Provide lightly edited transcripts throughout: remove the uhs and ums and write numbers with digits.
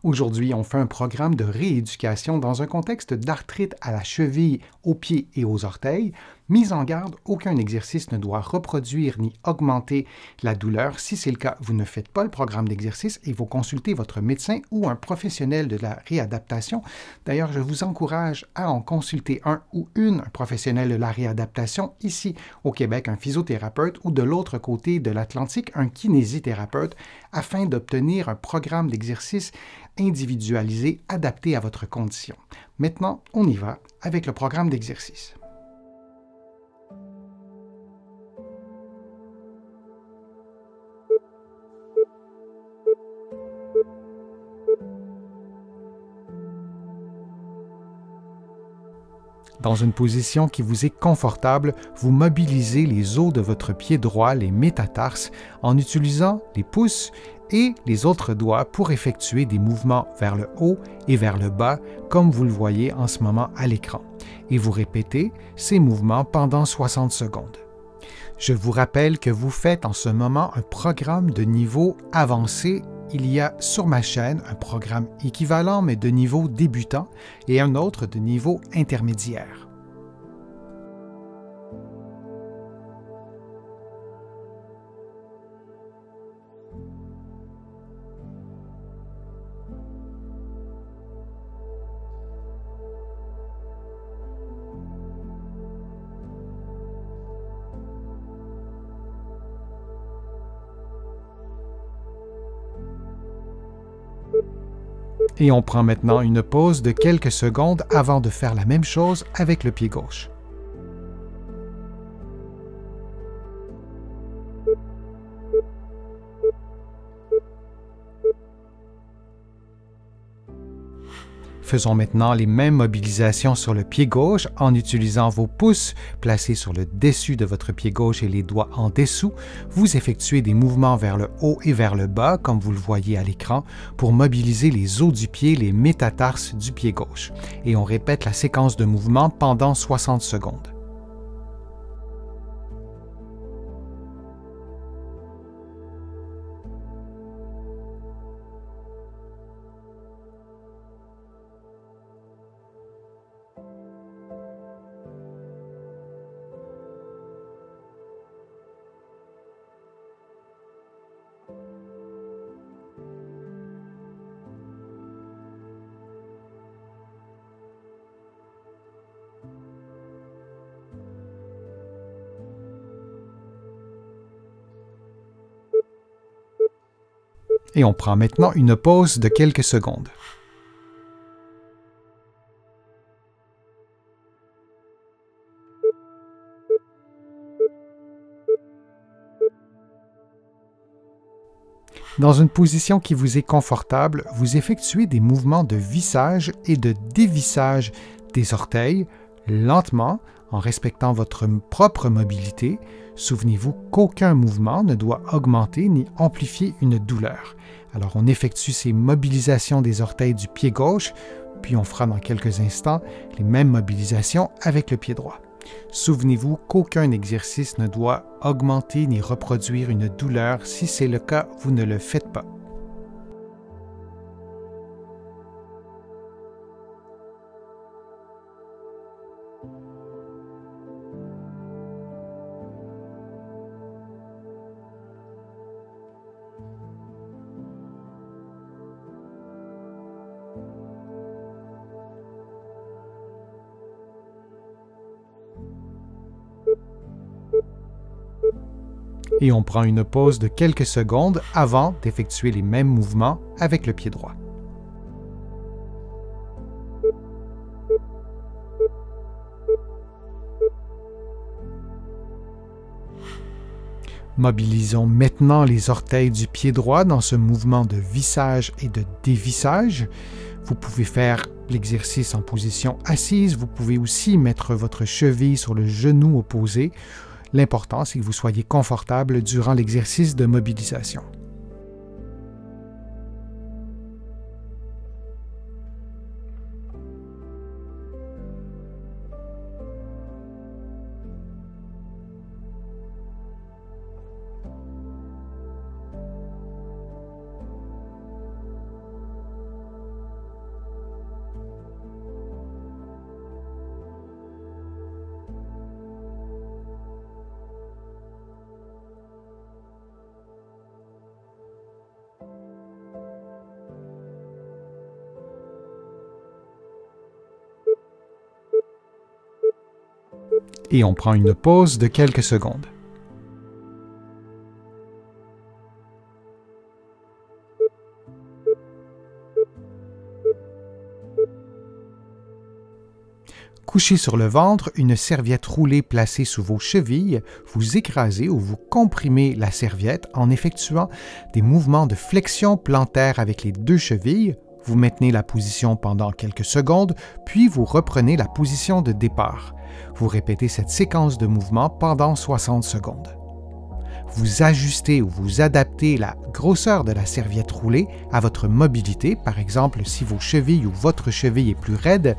Aujourd'hui, on fait un programme de rééducation dans un contexte d'arthrite à la cheville, aux pieds et aux orteils. Mise en garde, aucun exercice ne doit reproduire ni augmenter la douleur. Si c'est le cas, vous ne faites pas le programme d'exercice et vous consultez votre médecin ou un professionnel de la réadaptation. D'ailleurs, je vous encourage à en consulter un ou une professionnelle de la réadaptation ici au Québec, un physiothérapeute ou de l'autre côté de l'Atlantique, un kinésithérapeute, afin d'obtenir un programme d'exercice individualisé, adapté à votre condition. Maintenant, on y va avec le programme d'exercice. Dans une position qui vous est confortable, vous mobilisez les os de votre pied droit, les métatarses, en utilisant les pouces et les autres doigts pour effectuer des mouvements vers le haut et vers le bas, comme vous le voyez en ce moment à l'écran. Et vous répétez ces mouvements pendant 60 secondes. Je vous rappelle que vous faites en ce moment un programme de niveau avancé. Il y a sur ma chaîne un programme équivalent mais de niveau débutant et un autre de niveau intermédiaire. Et on prend maintenant une pause de quelques secondes avant de faire la même chose avec le pied gauche. Faisons maintenant les mêmes mobilisations sur le pied gauche en utilisant vos pouces placés sur le dessus de votre pied gauche et les doigts en dessous. Vous effectuez des mouvements vers le haut et vers le bas, comme vous le voyez à l'écran, pour mobiliser les os du pied, les métatarses du pied gauche. Et on répète la séquence de mouvements pendant 60 secondes. Et on prend maintenant une pause de quelques secondes. Dans une position qui vous est confortable, vous effectuez des mouvements de vissage et de dévissage des orteils, lentement, en respectant votre propre mobilité. Souvenez-vous qu'aucun mouvement ne doit augmenter ni amplifier une douleur. Alors on effectue ces mobilisations des orteils du pied gauche, puis on fera dans quelques instants les mêmes mobilisations avec le pied droit. Souvenez-vous qu'aucun exercice ne doit augmenter ni reproduire une douleur. Si c'est le cas, vous ne le faites pas. Et on prend une pause de quelques secondes avant d'effectuer les mêmes mouvements avec le pied droit. Mobilisons maintenant les orteils du pied droit dans ce mouvement de vissage et de dévissage. Vous pouvez faire l'exercice en position assise. Vous pouvez aussi mettre votre cheville sur le genou opposé. L'important, c'est que vous soyez confortable durant l'exercice de mobilisation. Et on prend une pause de quelques secondes. Couché sur le ventre, une serviette roulée placée sous vos chevilles, vous écrasez ou vous comprimez la serviette en effectuant des mouvements de flexion plantaire avec les deux chevilles. Vous maintenez la position pendant quelques secondes, puis vous reprenez la position de départ. Vous répétez cette séquence de mouvements pendant 60 secondes. Vous ajustez ou vous adaptez la grosseur de la serviette roulée à votre mobilité. Par exemple, si vos chevilles ou votre cheville est plus raide,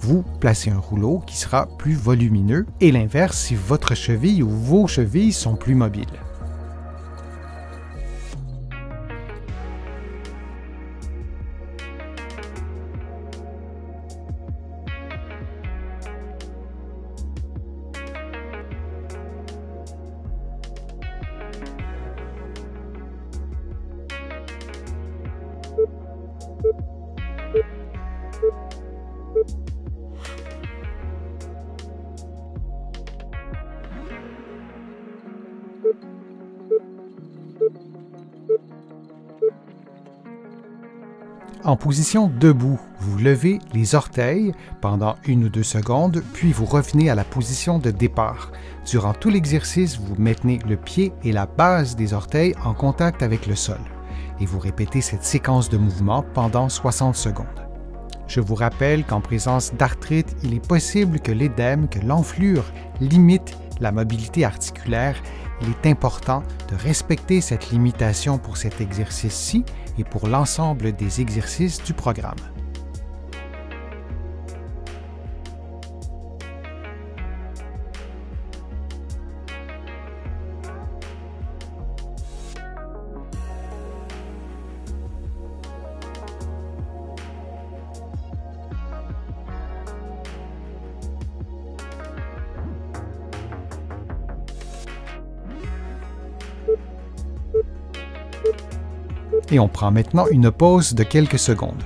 vous placez un rouleau qui sera plus volumineux, et l'inverse si votre cheville ou vos chevilles sont plus mobiles. En position debout, vous levez les orteils pendant 1 ou 2 secondes, puis vous revenez à la position de départ. Durant tout l'exercice, vous maintenez le pied et la base des orteils en contact avec le sol, et vous répétez cette séquence de mouvements pendant 60 secondes. Je vous rappelle qu'en présence d'arthrite, il est possible que l'édème, que l'enflure limite la mobilité articulaire. Il est important de respecter cette limitation pour cet exercice-ci et pour l'ensemble des exercices du programme. Et on prend maintenant une pause de quelques secondes.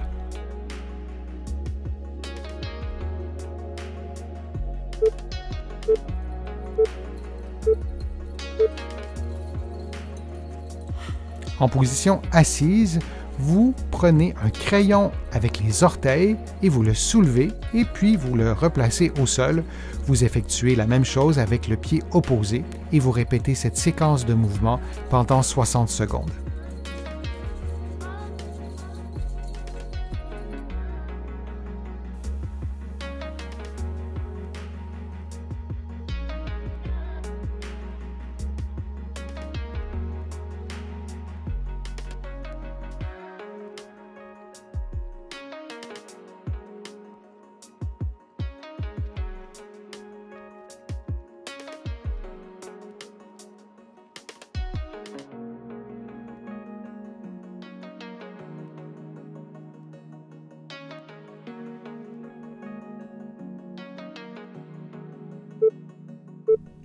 En position assise, vous prenez un crayon avec les orteils et vous le soulevez et puis vous le replacez au sol. Vous effectuez la même chose avec le pied opposé et vous répétez cette séquence de mouvements pendant 60 secondes.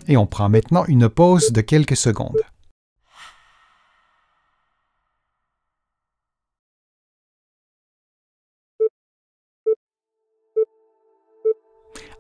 Et on prend maintenant une pause de quelques secondes.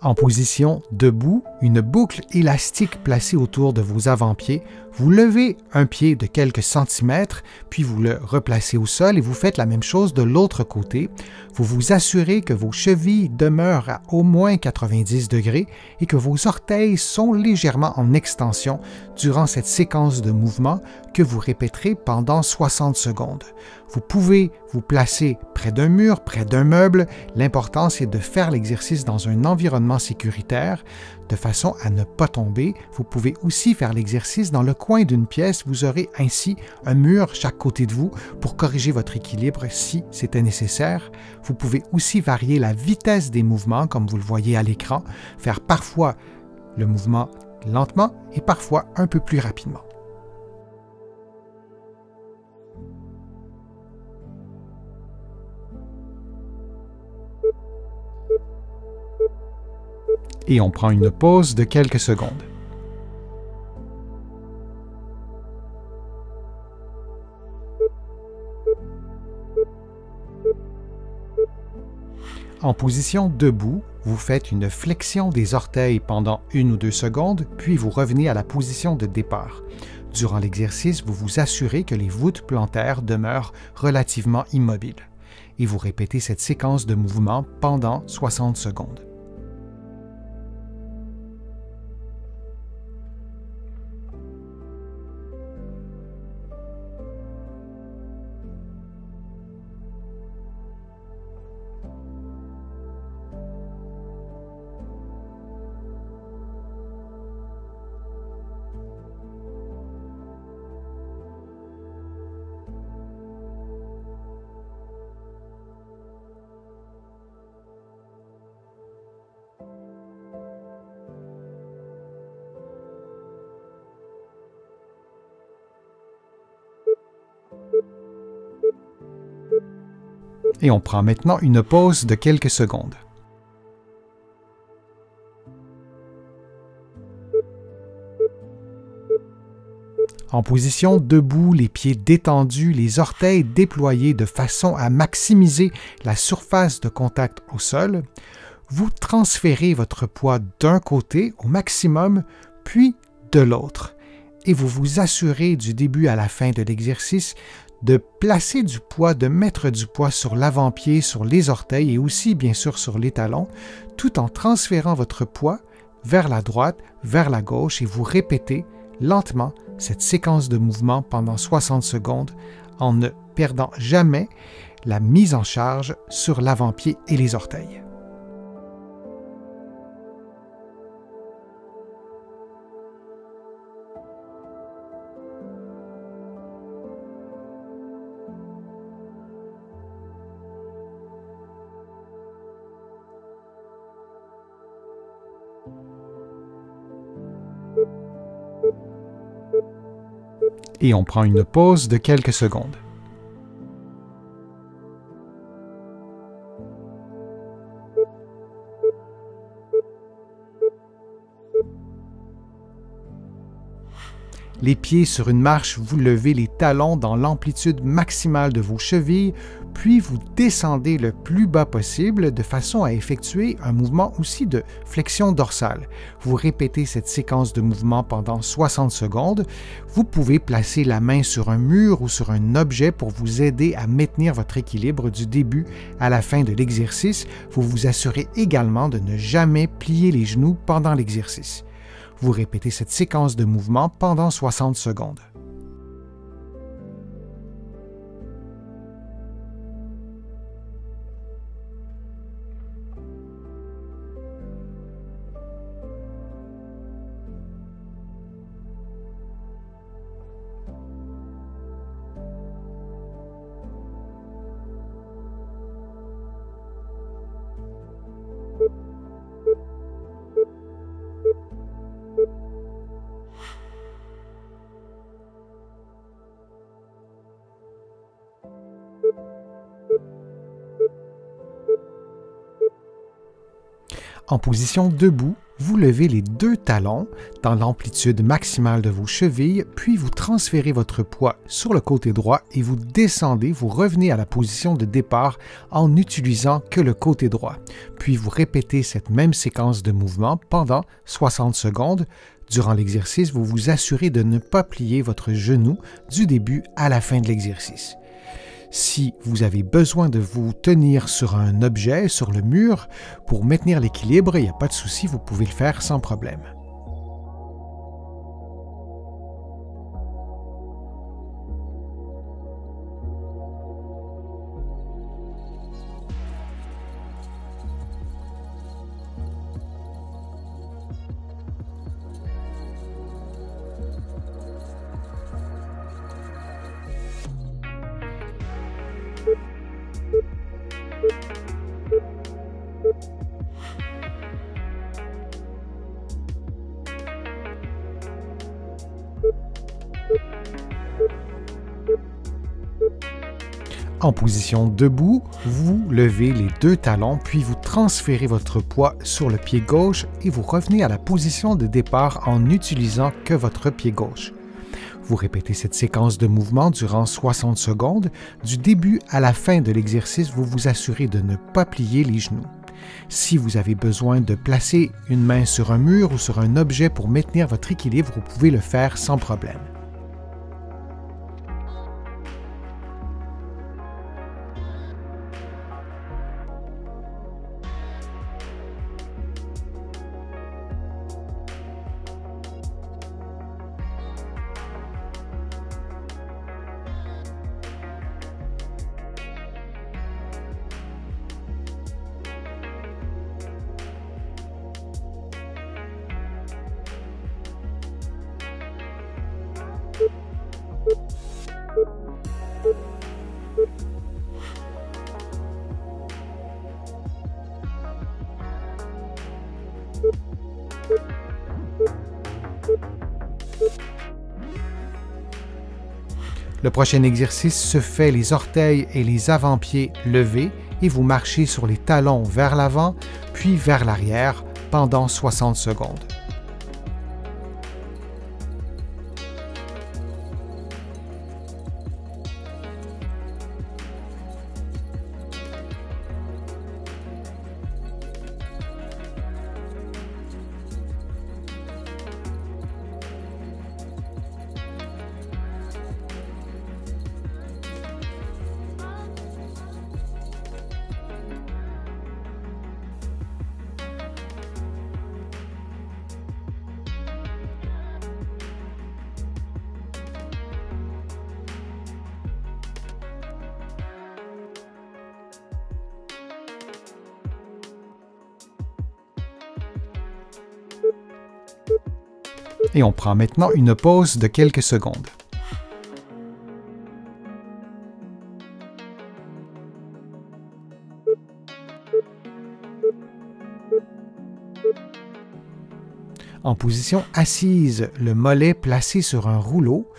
En position debout, une boucle élastique placée autour de vos avant-pieds, vous levez un pied de quelques centimètres, puis vous le replacez au sol et vous faites la même chose de l'autre côté. Vous vous assurez que vos chevilles demeurent à au moins 90 degrés et que vos orteils sont légèrement en extension durant cette séquence de mouvements que vous répéterez pendant 60 secondes. Vous pouvez vous placer près d'un mur, près d'un meuble. L'important, c'est de faire l'exercice dans un environnement sécuritaire de façon à ne pas tomber. Vous pouvez aussi faire l'exercice dans le coin d'une pièce. Vous aurez ainsi un mur chaque côté de vous pour corriger votre équilibre si c'était nécessaire. Vous pouvez aussi varier la vitesse des mouvements, comme vous le voyez à l'écran, faire parfois le mouvement lentement et parfois un peu plus rapidement. Et on prend une pause de quelques secondes. En position debout, vous faites une flexion des orteils pendant 1 ou 2 secondes, puis vous revenez à la position de départ. Durant l'exercice, vous vous assurez que les voûtes plantaires demeurent relativement immobiles. Et vous répétez cette séquence de mouvements pendant 60 secondes. Et on prend maintenant une pause de quelques secondes. En position debout, les pieds détendus, les orteils déployés de façon à maximiser la surface de contact au sol, vous transférez votre poids d'un côté au maximum, puis de l'autre. Et vous vous assurez du début à la fin de l'exercice de placer du poids, de mettre du poids sur l'avant-pied, sur les orteils et aussi bien sûr sur les talons, tout en transférant votre poids vers la droite, vers la gauche et vous répétez lentement cette séquence de mouvements pendant 60 secondes en ne perdant jamais la mise en charge sur l'avant-pied et les orteils. Et on prend une pause de quelques secondes. Les pieds sur une marche, vous levez les talons dans l'amplitude maximale de vos chevilles, puis vous descendez le plus bas possible de façon à effectuer un mouvement aussi de flexion dorsale. Vous répétez cette séquence de mouvements pendant 60 secondes. Vous pouvez placer la main sur un mur ou sur un objet pour vous aider à maintenir votre équilibre du début à la fin de l'exercice. Vous vous assurez également de ne jamais plier les genoux pendant l'exercice. Vous répétez cette séquence de mouvements pendant 60 secondes. En position debout, vous levez les 2 talons dans l'amplitude maximale de vos chevilles, puis vous transférez votre poids sur le côté droit et vous descendez, vous revenez à la position de départ en n'utilisant que le côté droit. Puis vous répétez cette même séquence de mouvements pendant 60 secondes. Durant l'exercice, vous vous assurez de ne pas plier votre genou du début à la fin de l'exercice. Si vous avez besoin de vous tenir sur un objet, sur le mur, pour maintenir l'équilibre, il n'y a pas de souci, vous pouvez le faire sans problème. En position debout, vous levez les 2 talons, puis vous transférez votre poids sur le pied gauche et vous revenez à la position de départ en n'utilisant que votre pied gauche. Vous répétez cette séquence de mouvements durant 60 secondes. Du début à la fin de l'exercice, vous vous assurez de ne pas plier les genoux. Si vous avez besoin de placer une main sur un mur ou sur un objet pour maintenir votre équilibre, vous pouvez le faire sans problème. Le prochain exercice se fait les orteils et les avant-pieds levés et vous marchez sur les talons vers l'avant puis vers l'arrière pendant 60 secondes. Et on prend maintenant une pause de quelques secondes. En position assise, le mollet placé sur un rouleau,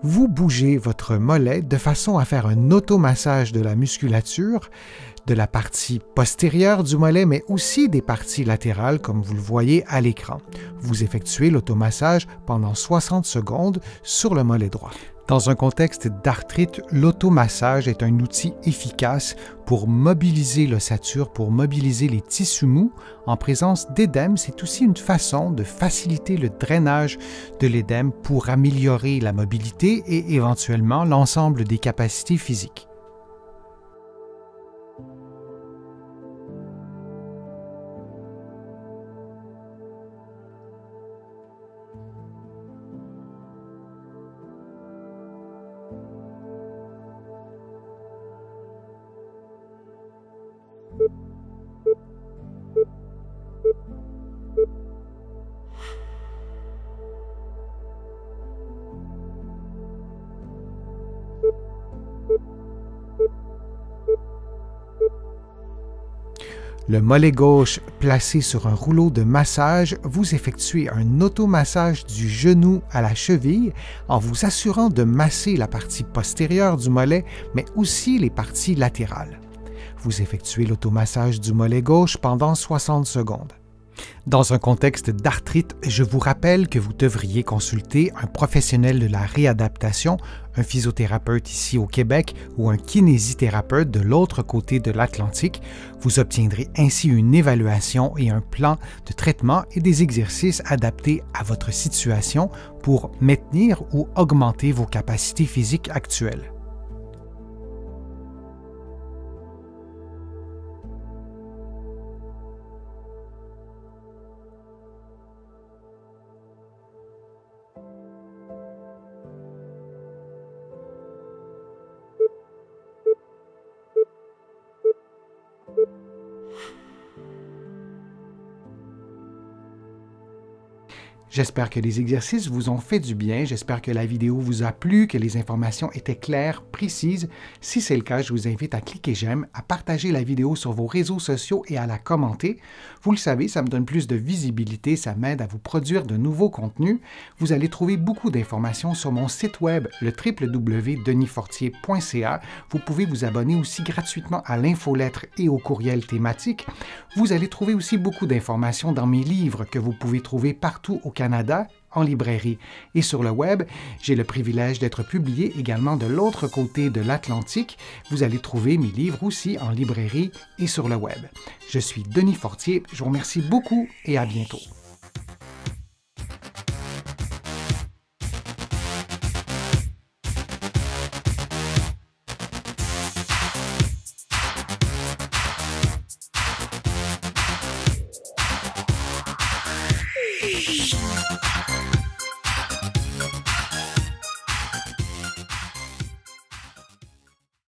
vous bougez votre mollet de façon à faire un automassage de la musculature, de la partie postérieure du mollet, mais aussi des parties latérales, comme vous le voyez à l'écran. Vous effectuez l'automassage pendant 60 secondes sur le mollet droit. Dans un contexte d'arthrite, l'automassage est un outil efficace pour mobiliser l'ossature, pour mobiliser les tissus mous. En présence d'édème, c'est aussi une façon de faciliter le drainage de l'édème pour améliorer la mobilité et éventuellement l'ensemble des capacités physiques. Le mollet gauche placé sur un rouleau de massage, vous effectuez un automassage du genou à la cheville en vous assurant de masser la partie postérieure du mollet, mais aussi les parties latérales. Vous effectuez l'automassage du mollet gauche pendant 60 secondes. Dans un contexte d'arthrite, je vous rappelle que vous devriez consulter un professionnel de la réadaptation, un physiothérapeute ici au Québec ou un kinésithérapeute de l'autre côté de l'Atlantique. Vous obtiendrez ainsi une évaluation et un plan de traitement et des exercices adaptés à votre situation pour maintenir ou augmenter vos capacités physiques actuelles. J'espère que les exercices vous ont fait du bien, j'espère que la vidéo vous a plu, que les informations étaient claires, précises. Si c'est le cas, je vous invite à cliquer j'aime, à partager la vidéo sur vos réseaux sociaux et à la commenter. Vous le savez, ça me donne plus de visibilité, ça m'aide à vous produire de nouveaux contenus. Vous allez trouver beaucoup d'informations sur mon site web, le www.denisfortier.ca. Vous pouvez vous abonner aussi gratuitement à l'infolettre et au courriel thématique. Vous allez trouver aussi beaucoup d'informations dans mes livres que vous pouvez trouver partout au Canada en librairie et sur le web. J'ai le privilège d'être publié également de l'autre côté de l'Atlantique. Vous allez trouver mes livres aussi en librairie et sur le web. Je suis Denis Fortier, je vous remercie beaucoup et à bientôt.